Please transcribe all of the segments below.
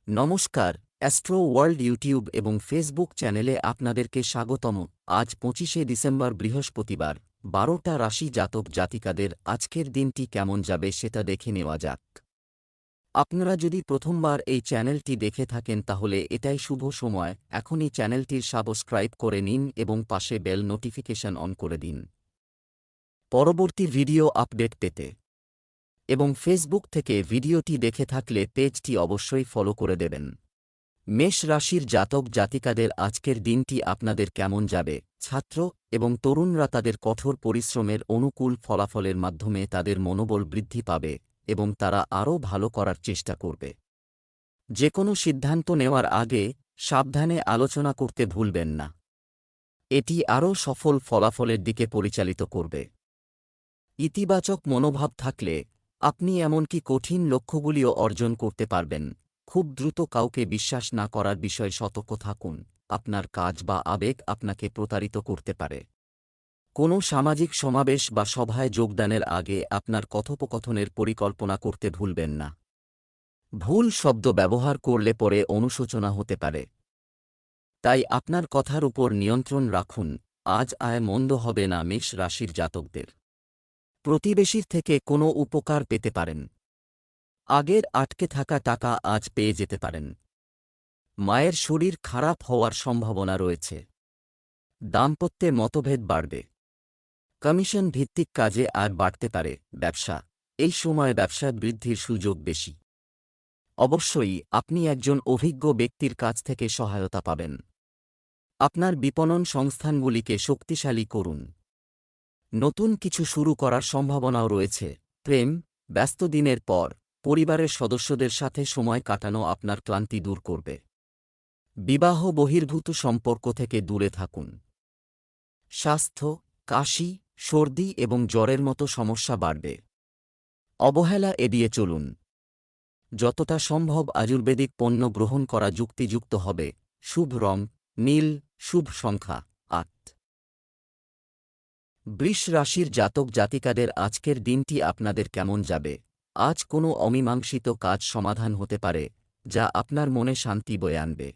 নমস্কার, astro world YouTube এবং Facebook চ্যানেলে আপনাদেরকে স্বাগতম। আজ ২৫শে ডিসেম্বর বৃহস্পতিবার, ১২টা রাশি জাতক জাতিকাদের আজকের দিনটি কেমন যাবে সেটা দেখে নেওয়া যাক। আপনারা যদি প্রথমবার এই চ্যানেলটি দেখে থাকেন তাহলে এটাই শুভ সময়, এখনই চ্যানেলটির সাবস্ক্রাইব করে নিন এবং পাশে বেল নোটিফিকেশন অন করে দিন পরবর্তী ভিডিও আপডেট পেতে। এবং ফেসবুক থেকে ভিডিওটি দেখে থাকলে পেজটি অবশ্যই ফলো করে দেবেন। মেষ রাশির জাতক জাতিকাদের আজকের দিনটি আপনাদের কেমন যাবে? ছাত্র এবং তরুণরা তাদের কঠোর পরিশ্রমের অনুকূল ফলাফলের মাধ্যমে তাদের মনোবল বৃদ্ধি পাবে এবং তারা আরও ভালো করার চেষ্টা করবে। যে কোনো সিদ্ধান্ত নেওয়ার আগে সাবধানে আলোচনা করতে ভুলবেন না। এটি আরও সফল ফলাফলের দিকে পরিচালিত করবে। ইতিবাচক মনোভাব থাকলে আপনি এমনকি কঠিন লক্ষ্যগুলিও অর্জন করতে পারবেন। খুব দ্রুত কাউকে বিশ্বাস না করার বিষয়ে সতর্ক থাকুন, আপনার কাজ বা আবেগ আপনাকে প্রতারিত করতে পারে। কোনো সামাজিক সমাবেশ বা সভায় যোগদানের আগে আপনার কথোপকথনের পরিকল্পনা করতে ভুলবেন না। ভুল শব্দ ব্যবহার করলে পরে অনুশোচনা হতে পারে, তাই আপনার কথার উপর নিয়ন্ত্রণ রাখুন। আজ আয় মন্দ হবে না মেষ রাশির জাতকদের। প্রতিবেশীর থেকে কোনো উপকার পেতে পারেন। আগের আটকে থাকা টাকা আজ পেয়ে যেতে পারেন। মায়ের শরীর খারাপ হওয়ার সম্ভাবনা রয়েছে। দাম্পত্যে মতভেদ বাড়বে। কমিশন ভিত্তিক কাজে আর বাড়তে পারে। ব্যবসা, এই সময় ব্যবসায় বৃদ্ধির সুযোগ বেশি। অবশ্যই আপনি একজন অভিজ্ঞ ব্যক্তির কাছ থেকে সহায়তা পাবেন। আপনার বিপণন সংস্থানগুলিকে শক্তিশালী করুন। নতুন কিছু শুরু করার সম্ভাবনাও রয়েছে। প্রেম, ব্যস্ত দিনের পর পরিবারের সদস্যদের সাথে সময় কাটানো আপনার ক্লান্তি দূর করবে। বিবাহ বহির্ভূত সম্পর্ক থেকে দূরে থাকুন। স্বাস্থ্য, কাশি, সর্দি এবং জ্বরের মতো সমস্যা বাড়বে। অবহেলা এড়িয়ে চলুন। যতটা সম্ভব আয়ুর্বেদিক পণ্য গ্রহণ করা যুক্তিযুক্ত হবে। শুভ রং নীল, শুভ সংখ্যা ৮। বৃষ রাশির জাতক জাতিকাদের আজকের দিনটি আপনাদের কেমন যাবে? আজ কোনো অমীমাংসিত কাজ সমাধান হতে পারে, যা আপনার মনে শান্তি বয়ে আনবে।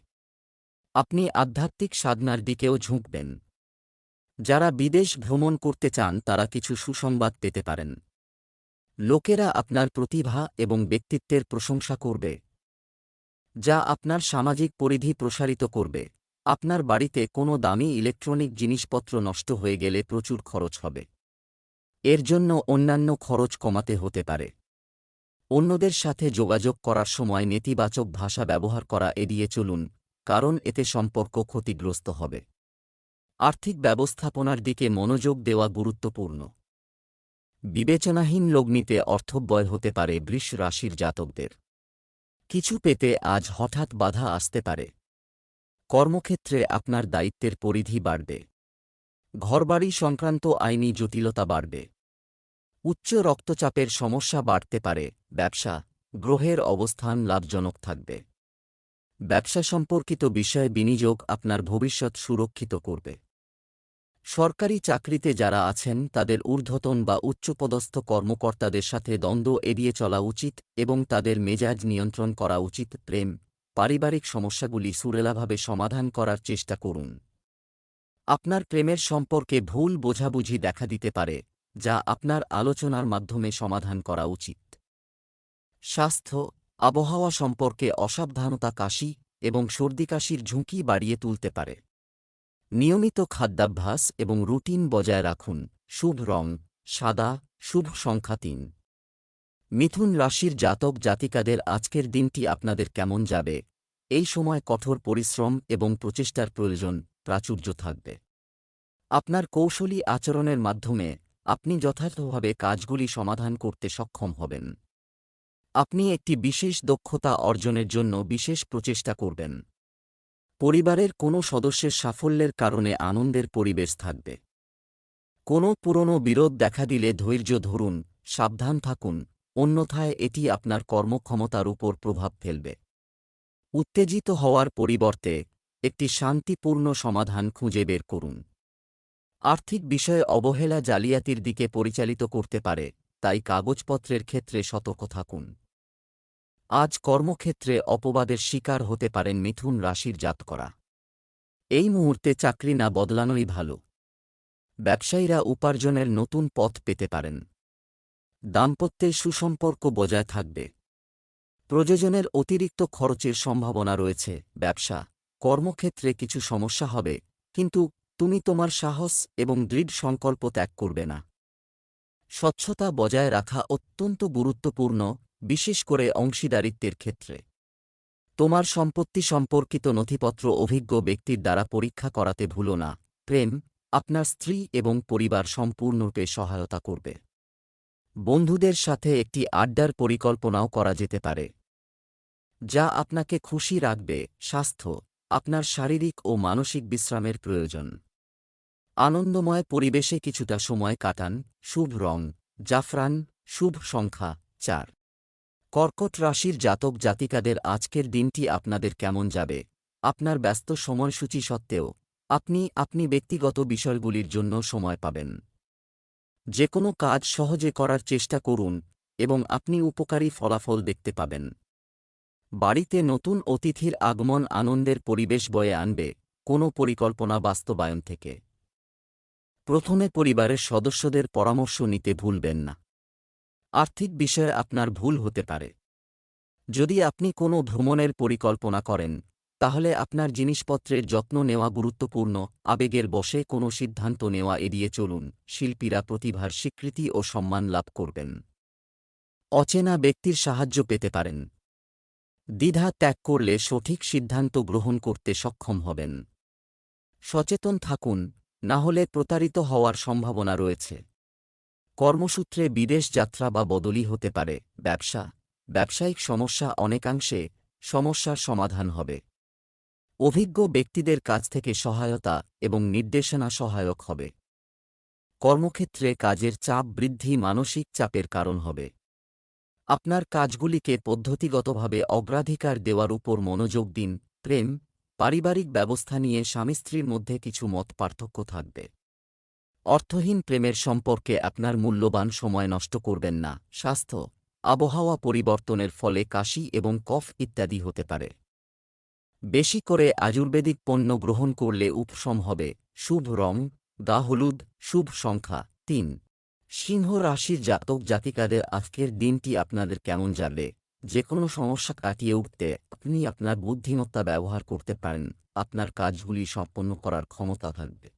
আপনি আধ্যাত্মিক সাধনার দিকেও ঝুঁকবেন। যারা বিদেশ ভ্রমণ করতে চান তারা কিছু সুসংবাদ পেতে পারেন। লোকেরা আপনার প্রতিভা এবং ব্যক্তিত্বের প্রশংসা করবে, যা আপনার সামাজিক পরিধি প্রসারিত করবে। আপনার বাড়িতে কোনো দামি ইলেকট্রনিক জিনিসপত্র নষ্ট হয়ে গেলে প্রচুর খরচ হবে। এর জন্য অন্যান্য খরচ কমাতে হতে পারে। অন্যদের সাথে যোগাযোগ করার সময় নেতিবাচক ভাষা ব্যবহার করা এড়িয়ে চলুন, কারণ এতে সম্পর্ক ক্ষতিগ্রস্ত হবে। আর্থিক ব্যবস্থাপনার দিকে মনোযোগ দেওয়া গুরুত্বপূর্ণ। বিবেচনাহীন লগ্নিতে অর্থব্যয় হতে পারে বৃষ রাশির জাতকদের। কিছু পেতে আজ হঠাৎ বাধা আসতে পারে। কর্মক্ষেত্রে আপনার দায়িত্বের পরিধি বাড়বে। ঘরবাড়ি সংক্রান্ত আইনি জটিলতা বাড়বে। উচ্চ রক্তচাপের সমস্যা বাড়তে পারে। ব্যবসা, গ্রহের অবস্থান লাভজনক থাকবে। ব্যবসা সম্পর্কিত বিষয়ে বিনিয়োগ আপনার ভবিষ্যৎ সুরক্ষিত করবে। সরকারি চাকরিতে যারা আছেন তাদের ঊর্ধ্বতন বা উচ্চপদস্থ কর্মকর্তাদের সাথে দ্বন্দ্ব এড়িয়ে চলা উচিত এবং তাদের মেজাজ নিয়ন্ত্রণ করা উচিত। প্রেম, পারিবারিক সমস্যাগুলি সুরেলাভাবে সমাধান করার চেষ্টা করুন। আপনার প্রেমের সম্পর্কে ভুল বোঝাবুঝি দেখা দিতে পারে, যা আপনার আলোচনার মাধ্যমে সমাধান করা উচিত। স্বাস্থ্য, আবহাওয়া সম্পর্কে অসাবধানতা কাশি এবং সর্দিকাশির ঝুঁকি বাড়িয়ে তুলতে পারে। নিয়মিত খাদ্যাভ্যাস এবং রুটিন বজায় রাখুন। শুভ রং সাদা, শুভ সংখ্যা ৩। মিথুন রাশির জাতক জাতিকাদের আজকের দিনটি আপনাদের কেমন যাবে? এই সময় কঠোর পরিশ্রম এবং প্রচেষ্টার প্রয়োজন প্রাচুর্য থাকবে। আপনার কৌশলী আচরণের মাধ্যমে আপনি যথাযথভাবে কাজগুলি সমাধান করতে সক্ষম হবেন। আপনি একটি বিশেষ দক্ষতা অর্জনের জন্য বিশেষ প্রচেষ্টা করবেন। পরিবারের কোনো সদস্যের সাফল্যের কারণে আনন্দের পরিবেশ থাকবে। কোনো পুরনো বিরোধ দেখা দিলে ধৈর্য ধরুন, সাবধান থাকুন, অন্যথায় এটি আপনার কর্মক্ষমতার উপর প্রভাব ফেলবে। উত্তেজিত হওয়ার পরিবর্তে একটি শান্তিপূর্ণ সমাধান খুঁজে বের করুন। আর্থিক বিষয়ে অবহেলা জালিয়াতির দিকে পরিচালিত করতে পারে, তাই কাগজপত্রের ক্ষেত্রে সতর্ক থাকুন। আজ কর্মক্ষেত্রে অপবাদের শিকার হতে পারেন মিথুন রাশির জাতকরা। এই মুহূর্তে চাকরি না বদলানোই ভালো। ব্যবসায়ীরা উপার্জনের নতুন পথ পেতে পারেন। দাম্পত্যে সুসম্পর্ক বজায় থাকবে। প্রয়োজনের অতিরিক্ত খরচের সম্ভাবনা রয়েছে। ব্যবসা কর্মক্ষেত্রে কিছু সমস্যা হবে, কিন্তু তুমি তোমার সাহস এবং দৃঢ় সংকল্প ত্যাগ করবে না। স্বচ্ছতা বজায় রাখা অত্যন্ত গুরুত্বপূর্ণ, বিশেষ করে অংশীদারিত্বের ক্ষেত্রে। তোমার সম্পত্তি সম্পর্কিত নথিপত্র অভিজ্ঞ ব্যক্তির দ্বারা পরীক্ষা করাতে ভুলো না। প্রেম আপনার স্ত্রী এবং পরিবার সম্পূর্ণরূপে সহায়তা করবে। বন্ধুদের সাথে একটি আড্ডার পরিকল্পনাও করা যেতে পারে, যা আপনাকে খুশি রাখবে। স্বাস্থ্য আপনার শারীরিক ও মানসিক বিশ্রামের প্রয়োজন। আনন্দময় পরিবেশে কিছুটা সময় কাটান। শুভ রং জাফরান, শুভ সংখ্যা 4। কর্কট রাশির জাতক জাতিকাদের আজকের দিনটি আপনাদের কেমন যাবে? আপনার ব্যস্ত সময়সূচি সত্ত্বেও আপনি ব্যক্তিগত বিষয়গুলির জন্য সময় পাবেন। যে কোনো কাজ সহজে করার চেষ্টা করুন এবং আপনি উপকারী ফলাফল দেখতে পাবেন। বাড়িতে নতুন অতিথির আগমন আনন্দের পরিবেশ বয়ে আনবে। কোনো পরিকল্পনা বাস্তবায়ন থেকে প্রথমে পরিবারের সদস্যদের পরামর্শ নিতে ভুলবেন না। আর্থিক বিষয়ে আপনার ভুল হতে পারে। যদি আপনি কোনো ভ্রমণের পরিকল্পনা করেন, তাহলে আপনার জিনিসপত্রের যত্ন নেওয়া গুরুত্বপূর্ণ। আবেগের বশে কোনো সিদ্ধান্ত নেওয়া এড়িয়ে চলুন। শিল্পীরা প্রতিভার স্বীকৃতি ও সম্মান লাভ করবেন। অচেনা ব্যক্তির সাহায্য পেতে পারেন। দ্বিধা ত্যাগ করলে সঠিক সিদ্ধান্ত গ্রহণ করতে সক্ষম হবেন। সচেতন থাকুন, না হলে প্রতারিত হওয়ার সম্ভাবনা রয়েছে। কর্মসূত্রে বিদেশ যাত্রা বা বদলি হতে পারে। ব্যবসায়িক সমস্যা অনেকাংশে সমস্যার সমাধান হবে। অভিজ্ঞ ব্যক্তিদের কাছ থেকে সহায়তা এবং নির্দেশনা সহায়ক হবে। কর্মক্ষেত্রে কাজের চাপ বৃদ্ধি মানসিক চাপের কারণ হবে। আপনার কাজগুলিকে পদ্ধতিগতভাবে অগ্রাধিকার দেওয়ার উপর মনোযোগ দিন। প্রেম পারিবারিক ব্যবস্থা নিয়ে স্বামী স্ত্রীর মধ্যে কিছু মত পার্থক্য থাকবে। অর্থহীন প্রেমের সম্পর্কে আপনার মূল্যবান সময় নষ্ট করবেন না। স্বাস্থ্য আবহাওয়া পরিবর্তনের ফলে কাশি এবং কফ ইত্যাদি হতে পারে। বেশি করে আয়ুর্বেদিক পণ্য গ্রহণ করলে উপশম হবে। শুভ রং গাঢ় হলুদ, শুভ সংখ্যা 3। সিংহ রাশির জাতক জাতিকাদের আজকের দিনটি আপনাদের কেমন যাবে? যে কোনো সমস্যা কাটিয়ে উঠতে আপনি আপনার বুদ্ধিমত্তা ব্যবহার করতে পারেন। আপনার কাজগুলি সম্পন্ন করার ক্ষমতা থাকবে।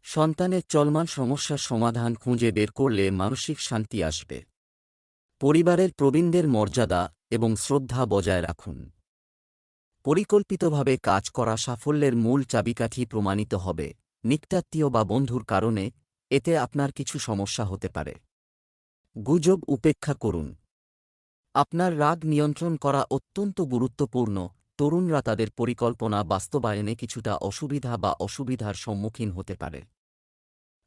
সন্তানের চলমান সমস্যার সমাধান খুঁজে বের করলে মানসিক শান্তি আসবে। পরিবারের প্রবীণদের মর্যাদা এবং শ্রদ্ধা বজায় রাখুন। পরিকল্পিতভাবে কাজ করা সাফল্যের মূল চাবিকাঠি প্রমাণিত হবে। নিকটাত্মীয় বা বন্ধুর কারণে এতে আপনার কিছু সমস্যা হতে পারে। গুজব উপেক্ষা করুন। আপনার রাগ নিয়ন্ত্রণ করা অত্যন্ত গুরুত্বপূর্ণ। তরুণরা তাদের পরিকল্পনা বাস্তবায়নে কিছুটা অসুবিধার সম্মুখীন হতে পারে।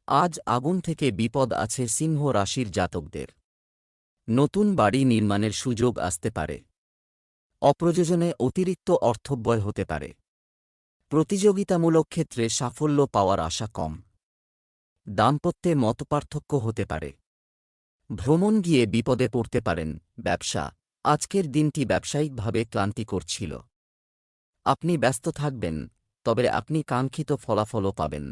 আজ আগুন থেকে বিপদ আছে সিংহ রাশির জাতকদের। নতুন বাড়ি নির্মাণের সুযোগ আসতে পারে। অপ্রয়োজনে অতিরিক্ত অর্থব্যয় হতে পারে। প্রতিযোগিতামূলক ক্ষেত্রে সাফল্য পাওয়ার আশা কম। দাম্পত্যে মতপার্থক্য হতে পারে। ভ্রমণ গিয়ে বিপদে পড়তে পারেন। ব্যবসা আজকের দিনটি ব্যবসায়িকভাবে ক্লান্তিকর ছিল। আপনি ব্যস্ত থাকবেন, তবে আপনি কাঙ্ক্ষিত ফলাফলও পাবেন।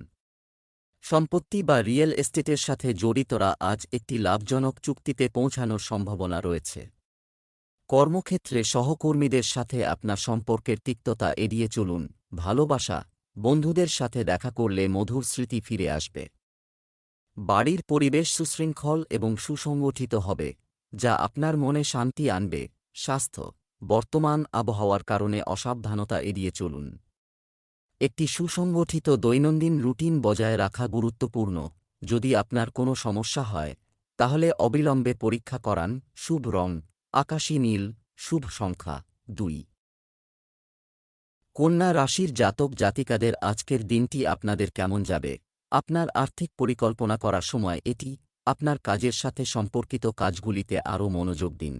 সম্পত্তি বা রিয়েল এস্টেটের সাথে জড়িতরা আজ একটি লাভজনক চুক্তিতে পৌঁছানোর সম্ভাবনা রয়েছে। কর্মক্ষেত্রে সহকর্মীদের সাথে আপনার সম্পর্কের তিক্ততা এড়িয়ে চলুন। ভালোবাসা বন্ধুদের সাথে দেখা করলে মধুর স্মৃতি ফিরে আসবে। বাড়ির পরিবেশ সুশৃঙ্খল এবং সুসংগঠিত হবে, যা আপনার মনে শান্তি আনবে। স্বাস্থ্য বর্তমান আবহাওয়ার কারণে অসাবধানতা এড়িয়ে চলুন। একটি সুসংগঠিত দৈনন্দিন রুটিন বজায় রাখা গুরুত্বপূর্ণ। যদি আপনার কোনো সমস্যা হয়, তাহলে অবিলম্বে পরীক্ষা করান। শুভ রং আকাশী নীল, শুভ সংখ্যা 2। কন্যা রাশির জাতক জাতিকাদের আজকের দিনটি আপনাদের কেমন যাবে? আপনার আর্থিক পরিকল্পনা করার সময় এটি আপনার কাজের সাথে সম্পর্কিত কাজগুলিতে আরও মনোযোগ দিন।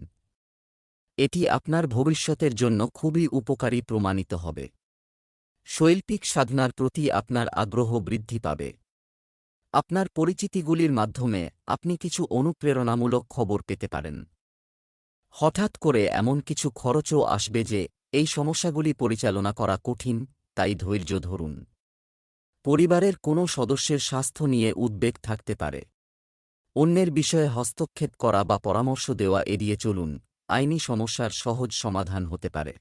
এটি আপনার ভবিষ্যতের জন্য খুবই উপকারী প্রমাণিত হবে। শৈল্পিক সাধনার প্রতি আপনার আগ্রহ বৃদ্ধি পাবে। আপনার পরিচিতিগুলির মাধ্যমে আপনি কিছু অনুপ্রেরণামূলক খবর পেতে পারেন। হঠাৎ করে এমন কিছু খরচও আসবে যে এই সমস্যাগুলি পরিচালনা করা কঠিন, তাই ধৈর্য ধরুন। পরিবারের কোনো সদস্যের স্বাস্থ্য নিয়ে উদ্বেগ থাকতে পারে। অন্যের বিষয়ে হস্তক্ষেপ করা বা পরামর্শ দেওয়া এড়িয়ে চলুন, আইনি সমস্যার সহজ সমাধান হতে পারে।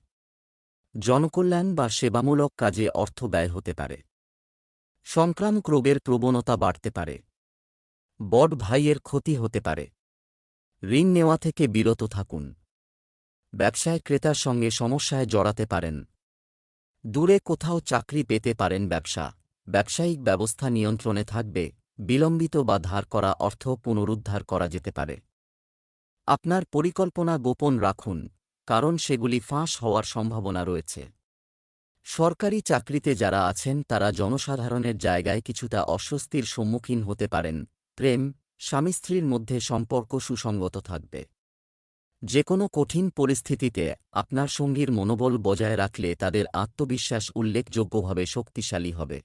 জনকল্যাণ বা সেবামূলক কাজে অর্থ ব্যয় হতে পারে। সংক্রামক রোগের প্রবণতা বাড়তে পারে। বড় ভাইয়ের ক্ষতি হতে পারে। ঋণ নেওয়া থেকে বিরত থাকুন। ব্যবসায় ক্রেতার সঙ্গে সমস্যায় জড়াতে পারেন। দূরে কোথাও চাকরি পেতে পারেন। ব্যবসায়িক ব্যবস্থা নিয়ন্ত্রণে থাকবে। বিলম্বিত বা ধার করা অর্থ পুনরুদ্ধার করা যেতে পারে। আপনার পরিকল্পনা গোপন রাখুন, কারণ সেগুলি ফাঁস হওয়ার সম্ভাবনা রয়েছে। সরকারি চাকরিতে যারা আছেন তারা জনসাধারণের জায়গায় কিছুটা অস্বস্তির সম্মুখীন হতে পারেন। প্রেম, স্বামী স্ত্রীর মধ্যে সম্পর্ক সুসংগত থাকবে। যে কোনো কঠিন পরিস্থিতিতে আপনার সঙ্গীর মনোবল বজায় রাখলে তাদের আত্মবিশ্বাস উল্লেখযোগ্যভাবে শক্তিশালী হবে।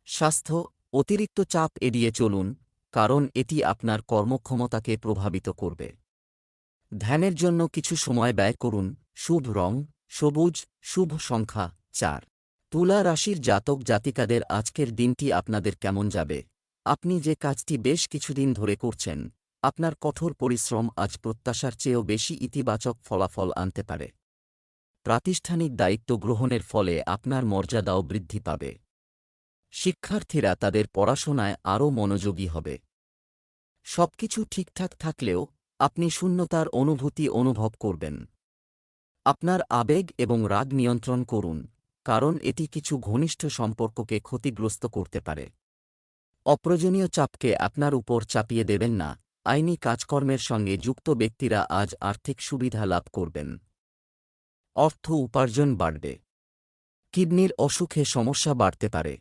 স্বাস্থ্য, অতিরিক্ত চাপ এড়িয়ে চলুন, কারণ এটি আপনার কর্মক্ষমতাকে প্রভাবিত করবে। ধ্যানের জন্য কিছু সময় ব্যয় করুন। শুভ রং সবুজ, শুভ সংখ্যা 4। তুলা রাশির জাতক জাতিকাদের আজকের দিনটি আপনাদের কেমন যাবে? আপনি যে কাজটি বেশ কিছুদিন ধরে করছেন, আপনার কঠোর পরিশ্রম আজ প্রত্যাশার চেয়েও বেশি ইতিবাচক ফলাফল আনতে পারে। প্রাতিষ্ঠানিক দায়িত্ব গ্রহণের ফলে আপনার মর্যাদাও বৃদ্ধি পাবে। শিক্ষার্থীরা তাদের পড়াশোনায় আরও মনোযোগী হবে। সবকিছু ঠিকঠাক থাকলেও আপনি শূন্যতার অনুভূতি অনুভব করবেন। আপনার আবেগ এবং রাগ নিয়ন্ত্রণ করুন, কারণ এটি কিছু ঘনিষ্ঠ সম্পর্ককে ক্ষতিগ্রস্ত করতে পারে। অপ্রয়োজনীয় চাপকে আপনার উপর চাপিয়ে দেবেন না। আইনি কাজকর্মের সঙ্গে যুক্ত ব্যক্তিরা আজ আর্থিক সুবিধা লাভ করবেন। অর্থ উপার্জন বাড়বে। কিডনির অসুখে সমস্যা বাড়তে পারে।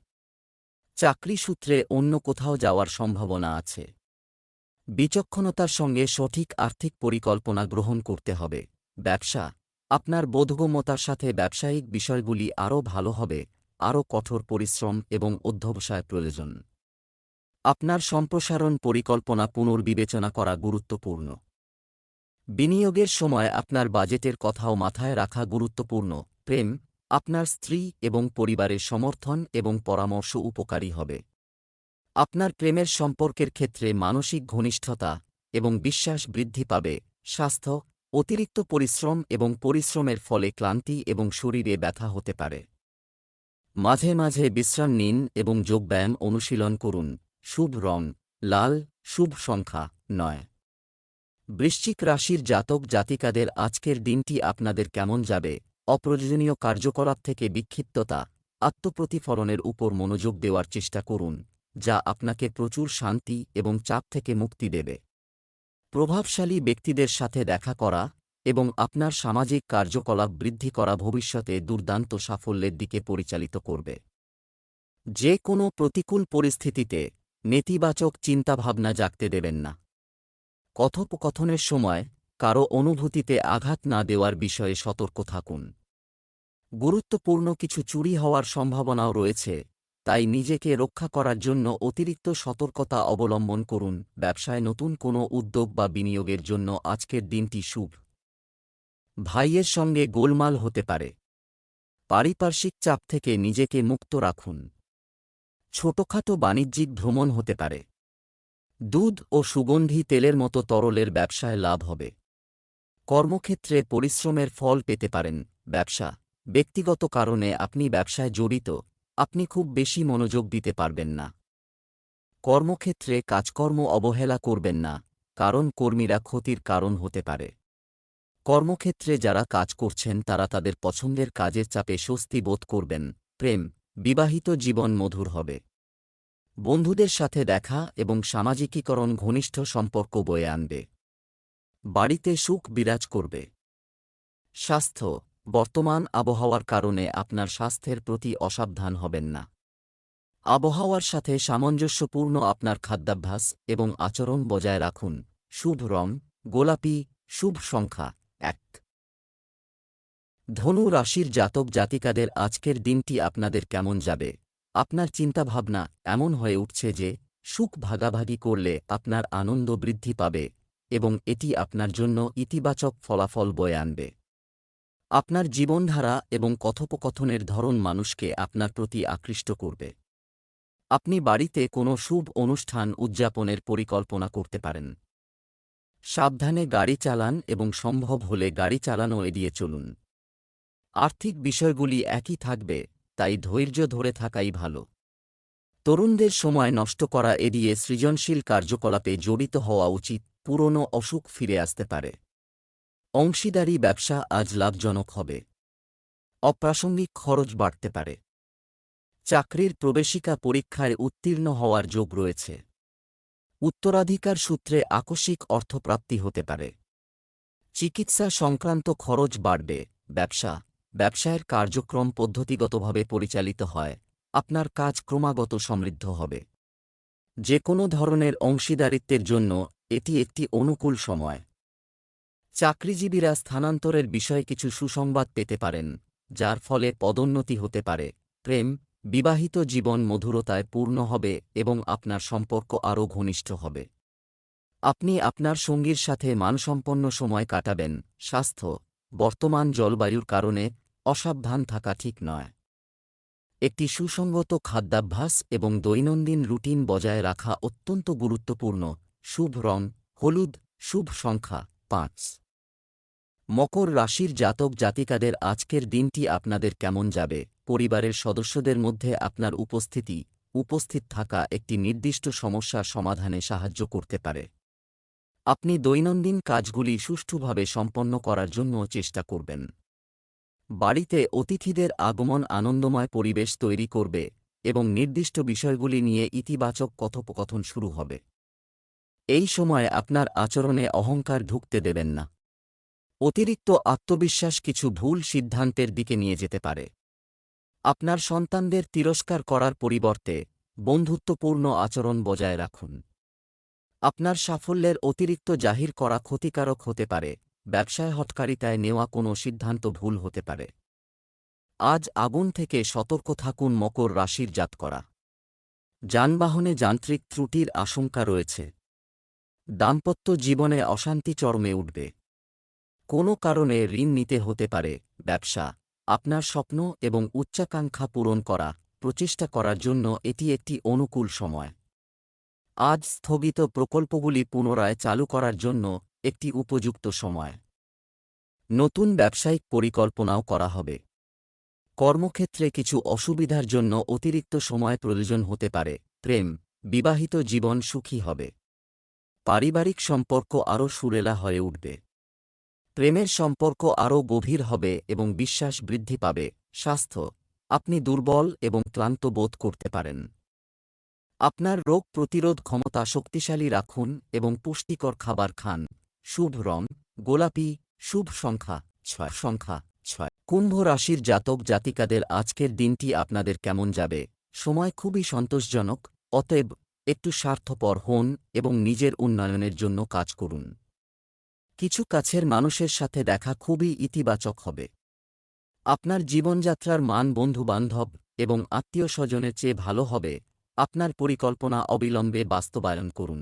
চাকরি সূত্রে অন্য কোথাও যাওয়ার সম্ভাবনা আছে। বিচক্ষণতার সঙ্গে সঠিক আর্থিক পরিকল্পনা গ্রহণ করতে হবে। ব্যবসা, আপনার বোধগম্যতার সাথে ব্যবসায়িক বিষয়গুলি আরও ভালো হবে। আরও কঠোর পরিশ্রম এবং অধ্যবসায় প্রয়োজন। আপনার সম্প্রসারণ পরিকল্পনা পুনর্বিবেচনা করা গুরুত্বপূর্ণ। বিনিয়োগের সময় আপনার বাজেটের কথাও মাথায় রাখা গুরুত্বপূর্ণ। প্রেম, আপনার স্ত্রী এবং পরিবারের সমর্থন এবং পরামর্শ উপকারী হবে। আপনার প্রেমের সম্পর্কের ক্ষেত্রে মানসিক ঘনিষ্ঠতা এবং বিশ্বাস বৃদ্ধি পাবে। স্বাস্থ্য, অতিরিক্ত পরিশ্রম এবং পরিশ্রমের ফলে ক্লান্তি এবং শরীরে ব্যথা হতে পারে। মাঝে মাঝে বিশ্রাম নিন এবং যোগব্যায়াম অনুশীলন করুন। শুভ রং লাল, শুভ সংখ্যা 9। বৃশ্চিক রাশির জাতক জাতিকাদের আজকের দিনটি আপনাদের কেমন যাবে? অপ্রয়োজনীয় কার্যকলাপ থেকে বিক্ষিপ্ততা, আত্মপ্রতিফলনের উপর মনোযোগ দেওয়ার চেষ্টা করুন, যা আপনাকে প্রচুর শান্তি এবং চাপ থেকে মুক্তি দেবে। প্রভাবশালী ব্যক্তিদের সাথে দেখা করা এবং আপনার সামাজিক কার্যকলাপ বৃদ্ধি করা ভবিষ্যতে দুর্দান্ত সাফল্যের দিকে পরিচালিত করবে। যে কোনো প্রতিকূল পরিস্থিতিতে নেতিবাচক চিন্তাভাবনা জাগতে দেবেন না। কথোপকথনের সময় কারও অনুভূতিতে আঘাত না দেওয়ার বিষয়ে সতর্ক থাকুন। গুরুত্বপূর্ণ কিছু চুরি হওয়ার সম্ভাবনাও রয়েছে, তাই নিজেকে রক্ষা করার জন্য অতিরিক্ত সতর্কতা অবলম্বন করুন। ব্যবসায় নতুন কোনো উদ্যোগ বা বিনিয়োগের জন্য আজকের দিনটি শুভ। ভাইয়ের সঙ্গে গোলমাল হতে পারে। পারিপার্শ্বিক চাপ থেকে নিজেকে মুক্ত রাখুন। ছোটখাটো বাণিজ্যিক ভ্রমণ হতে পারে। দুধ ও সুগন্ধি তেলের মতো তরলের ব্যবসায় লাভ হবে। কর্মক্ষেত্রে পরিশ্রমের ফল পেতে পারেন। ব্যবসা, ব্যক্তিগত কারণে আপনি ব্যবসায় জড়িত, আপনি খুব বেশি মনোযোগ দিতে পারবেন না। কর্মক্ষেত্রে কাজকর্ম অবহেলা করবেন না, কারণ কর্মীরা ক্ষতির কারণ হতে পারে। কর্মক্ষেত্রে যারা কাজ করছেন তারা তাদের পছন্দের কাজের চাপে স্বস্তি বোধ করবেন। প্রেম, বিবাহিত জীবন মধুর হবে। বন্ধুদের সাথে দেখা এবং সামাজিকীকরণ ঘনিষ্ঠ সম্পর্ক বয়ে আনবে। বাড়িতে সুখ বিরাজ করবে। স্বাস্থ্য, বর্তমান আবহাওয়ার কারণে আপনার স্বাস্থ্যের প্রতি অসাবধান হবেন না। আবহাওয়ার সাথে সামঞ্জস্যপূর্ণ আপনার খাদ্যাভ্যাস এবং আচরণ বজায় রাখুন। শুভ রং গোলাপি, শুভ সংখ্যা 1। ধনু রাশির জাতক জাতিকাদের আজকের দিনটি আপনাদের কেমন যাবে? আপনার চিন্তাভাবনা এমন হয়ে উঠছে যে সুখ ভাগাভাগি করলে আপনার আনন্দ বৃদ্ধি পাবে এবং এটি আপনার জন্য ইতিবাচক ফলাফল বয়ে আনবে। আপনার জীবনধারা এবং কথোপকথনের ধরন মানুষকে আপনার প্রতি আকৃষ্ট করবে। আপনি বাড়িতে কোনো শুভ অনুষ্ঠান উদযাপনের পরিকল্পনা করতে পারেন। সাবধানে গাড়ি চালান এবং সম্ভব হলে গাড়ি চালানো এড়িয়ে চলুন। আর্থিক বিষয়গুলি একই থাকবে, তাই ধৈর্য ধরে থাকাই ভালো। তরুণদের সময় নষ্ট করা এড়িয়ে সৃজনশীল কার্যকলাপে জড়িত হওয়া উচিত, পুরনো অসুখ ফিরে আসতে পারে। অংশীদারি ব্যবসা আজ লাভজনক হবে। অপ্রাসঙ্গিক খরচ বাড়তে পারে। চাকরির প্রবেশিকা পরীক্ষায় উত্তীর্ণ হওয়ার যোগ রয়েছে। উত্তরাধিকার সূত্রে আকস্মিক অর্থপ্রাপ্তি হতে পারে। চিকিৎসা সংক্রান্ত খরচ বাড়বে। ব্যবসায়ের কার্যক্রম পদ্ধতিগতভাবে পরিচালিত হয়, আপনার কাজ ক্রমাগত সমৃদ্ধ হবে। যে কোনো ধরনের অংশীদারিত্বের জন্য এটি একটি অনুকূল সময়। চাকরিজীবীরা স্থানান্তরের বিষয়ে কিছু সুসংবাদ পেতে পারেন, যার ফলে পদোন্নতি হতে পারে। প্রেম, বিবাহিত জীবন মধুরতায় পূর্ণ হবে এবং আপনার সম্পর্ক আরও ঘনিষ্ঠ হবে। আপনি আপনার সঙ্গীর সাথে মানসম্পন্ন সময় কাটাবেন। স্বাস্থ্য, বর্তমান জলবায়ুর কারণে অসাবধান থাকা ঠিক নয়। একটি সুসংগত খাদ্যাভ্যাস এবং দৈনন্দিন রুটিন বজায় রাখা অত্যন্ত গুরুত্বপূর্ণ। শুভ রং হলুদ, শুভ সংখ্যা 5। মকর রাশির জাতক জাতিকাদের আজকের দিনটি আপনাদের কেমন যাবে? পরিবারের সদস্যদের মধ্যে আপনার উপস্থিত থাকা একটি নির্দিষ্ট সমস্যার সমাধানে সাহায্য করতে পারে। আপনি দৈনন্দিন কাজগুলি সুষ্ঠুভাবে সম্পন্ন করার জন্য চেষ্টা করবেন। বাড়িতে অতিথিদের আগমন আনন্দময় পরিবেশ তৈরি করবে এবং নির্দিষ্ট বিষয়গুলি নিয়ে ইতিবাচক কথোপকথন শুরু হবে। এই সময় আপনার আচরণে অহংকার ঢুকতে দেবেন না। অতিরিক্ত আত্মবিশ্বাস কিছু ভুল সিদ্ধান্তের দিকে নিয়ে যেতে পারে। আপনার সন্তানদের তিরস্কার করার পরিবর্তে বন্ধুত্বপূর্ণ আচরণ বজায় রাখুন। আপনার সাফল্যের অতিরিক্ত জাহির করা ক্ষতিকারক হতে পারে। ব্যবসায় হঠকারিতায় নেওয়া কোনো সিদ্ধান্ত ভুল হতে পারে। আজ আগুন থেকে সতর্ক থাকুন। মকর রাশির জাতকরা যানবাহনে যান্ত্রিক ত্রুটির আশঙ্কা রয়েছে। দাম্পত্য জীবনে অশান্তি চরমে উঠবে। কোনো কারণে ঋণ নিতে হতে পারে। ব্যবসা, আপনার স্বপ্ন এবং উচ্চাকাঙ্ক্ষা পূরণ করা প্রচেষ্টা করার জন্য এটি একটি অনুকূল সময়। আজ স্থগিত প্রকল্পগুলি পুনরায় চালু করার জন্য একটি উপযুক্ত সময়। নতুন ব্যবসায়িক পরিকল্পনাও করা হবে। কর্মক্ষেত্রে কিছু অসুবিধার জন্য অতিরিক্ত সময় প্রয়োজন হতে পারে। প্রেম, বিবাহিত জীবন সুখী হবে। পারিবারিক সম্পর্ক আরও সুরেলা হয়ে উঠবে। প্রেমের সম্পর্ক আরও গভীর হবে এবং বিশ্বাস বৃদ্ধি পাবে। স্বাস্থ্য, আপনি দুর্বল এবং ক্লান্ত বোধ করতে পারেন। আপনার রোগ প্রতিরোধ ক্ষমতা শক্তিশালী রাখুন এবং পুষ্টিকর খাবার খান। শুভ রং গোলাপি, শুভ সংখ্যা 6। কুম্ভ রাশির জাতক জাতিকাদের আজকের দিনটি আপনাদের কেমন যাবে? সময় খুবই সন্তোষজনক, অতএব একটু স্বার্থপর হন এবং নিজের উন্নয়নের জন্য কাজ করুন। কিছু কাছের মানুষের সাথে দেখা খুবই ইতিবাচক হবে। আপনার জীবনযাত্রার মান বন্ধুবান্ধব এবং আত্মীয় স্বজনের চেয়ে ভালো হবে। আপনার পরিকল্পনা অবিলম্বে বাস্তবায়ন করুন,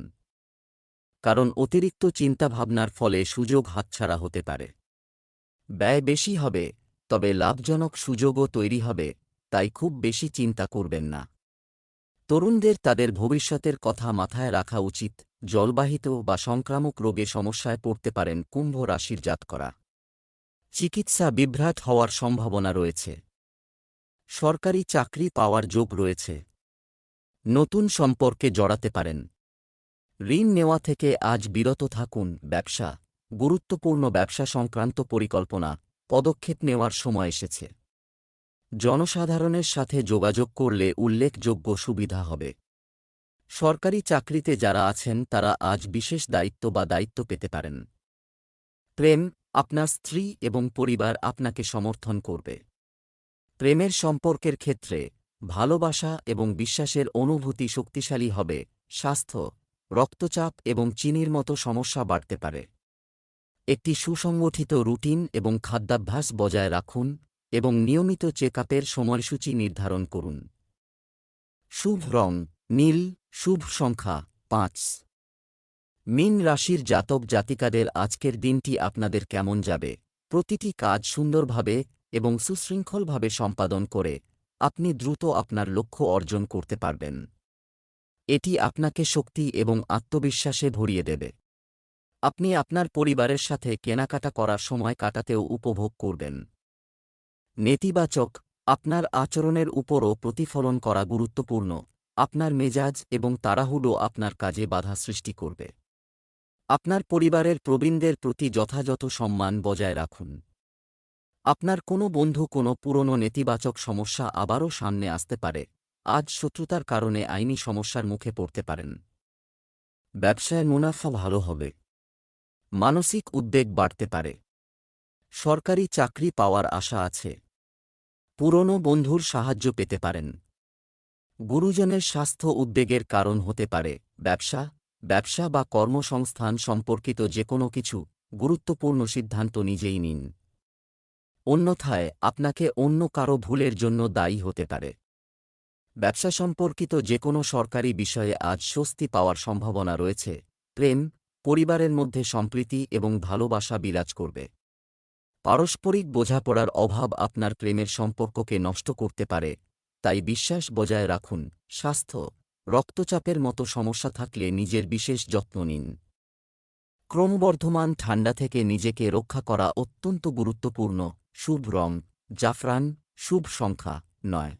কারণ অতিরিক্ত চিন্তাভাবনার ফলে সুযোগ হাতছাড়া হতে পারে। ব্যয় বেশি হবে, তবে লাভজনক সুযোগও তৈরি হবে, তাই খুব বেশি চিন্তা করবেন না। তরুণদের তাদের ভবিষ্যতের কথা মাথায় রাখা উচিত। জলবাহিত বা সংক্রামক রোগে সমস্যায় পড়তে পারেন কুম্ভ রাশির জাতকরা। চিকিৎসা বিভ্রাট হওয়ার সম্ভাবনা রয়েছে। সরকারি চাকরি পাওয়ার যোগ রয়েছে। নতুন সম্পর্কে জড়াতে পারেন। ঋণ নেওয়া থেকে আজ বিরত থাকুন। ব্যবসা, গুরুত্বপূর্ণ ব্যবসা সংক্রান্ত পরিকল্পনা পদক্ষেপ নেওয়ার সময় এসেছে। জনসাধারণের সাথে যোগাযোগ করলে উল্লেখযোগ্য সুবিধা হবে। সরকারি চাকরিতে যারা আছেন তারা আজ বিশেষ দায়িত্ব পেতে পারেন। প্রেম, আপনার স্ত্রী এবং পরিবার আপনাকে সমর্থন করবে। প্রেমের সম্পর্কের ক্ষেত্রে ভালোবাসা এবং বিশ্বাসের অনুভূতি শক্তিশালী হবে। স্বাস্থ্য, রক্তচাপ এবং চিনির মতো সমস্যা বাড়তে পারে। একটি সুসংগঠিত রুটিন এবং খাদ্যাভ্যাস বজায় রাখুন এবং নিয়মিত চেকআপের সময়সূচি নির্ধারণ করুন। শুভ রং নীল, শুভ সংখ্যা 5। মীন রাশির জাতক জাতিকাদের আজকের দিনটি আপনাদের কেমন যাবে? প্রতিটি কাজ সুন্দরভাবে এবং সুশৃঙ্খলভাবে সম্পাদন করে আপনি দ্রুত আপনার লক্ষ্য অর্জন করতে পারবেন। এটি আপনাকে শক্তি এবং আত্মবিশ্বাসে ভরিয়ে দেবে। আপনি আপনার পরিবারের সাথে কেনাকাটা করার সময় কাটাতেও উপভোগ করবেন। নেতিবাচক, আপনার আচরণের উপরও প্রতিফলন করা গুরুত্বপূর্ণ। আপনার মেজাজ এবং তাড়াহুড়ো আপনার কাজে বাধা সৃষ্টি করবে। আপনার পরিবারের প্রবীণদের প্রতি যথাযথ সম্মান বজায় রাখুন। আপনার কোনো বন্ধু কোনো পুরনো নেতিবাচক সমস্যা আবারও সামনে আসতে পারে। আজ শত্রুতার কারণে আইনি সমস্যার মুখে পড়তে পারেন। ব্যবসায় মুনাফা ভালো হবে। মানসিক উদ্বেগ বাড়তে পারে। সরকারি চাকরি পাওয়ার আশা আছে। পুরনো বন্ধুর সাহায্য পেতে পারেন। গুরুজনের স্বাস্থ্য উদ্বেগের কারণ হতে পারে। ব্যবসা বা কর্মসংস্থান সম্পর্কিত যে কোনো কিছু গুরুত্বপূর্ণ সিদ্ধান্ত নিজেই নিন। অন্যথায় আপনাকে অন্য কারো ভুলের জন্য দায়ী হতে পারে। ব্যবসা সম্পর্কিত যে কোনো সরকারি বিষয়ে আজ স্বস্তি পাওয়ার সম্ভাবনা রয়েছে। প্রেম, পরিবারের মধ্যে সম্প্রীতি এবং ভালোবাসা বিরাজ করবে। পারস্পরিক বোঝাপড়ার অভাব আপনার প্রেমের সম্পর্ককে নষ্ট করতে পারে, তাই বিশ্বাস বজায় রাখুন। স্বাস্থ্য, রক্তচাপের মতো সমস্যা থাকলে নিজের বিশেষ যত্ন নিন। ক্রমবর্ধমান ঠান্ডা থেকে নিজেকে রক্ষা করা অত্যন্ত গুরুত্বপূর্ণ। শুভ রং জাফরান, শুভ সংখ্যা 9।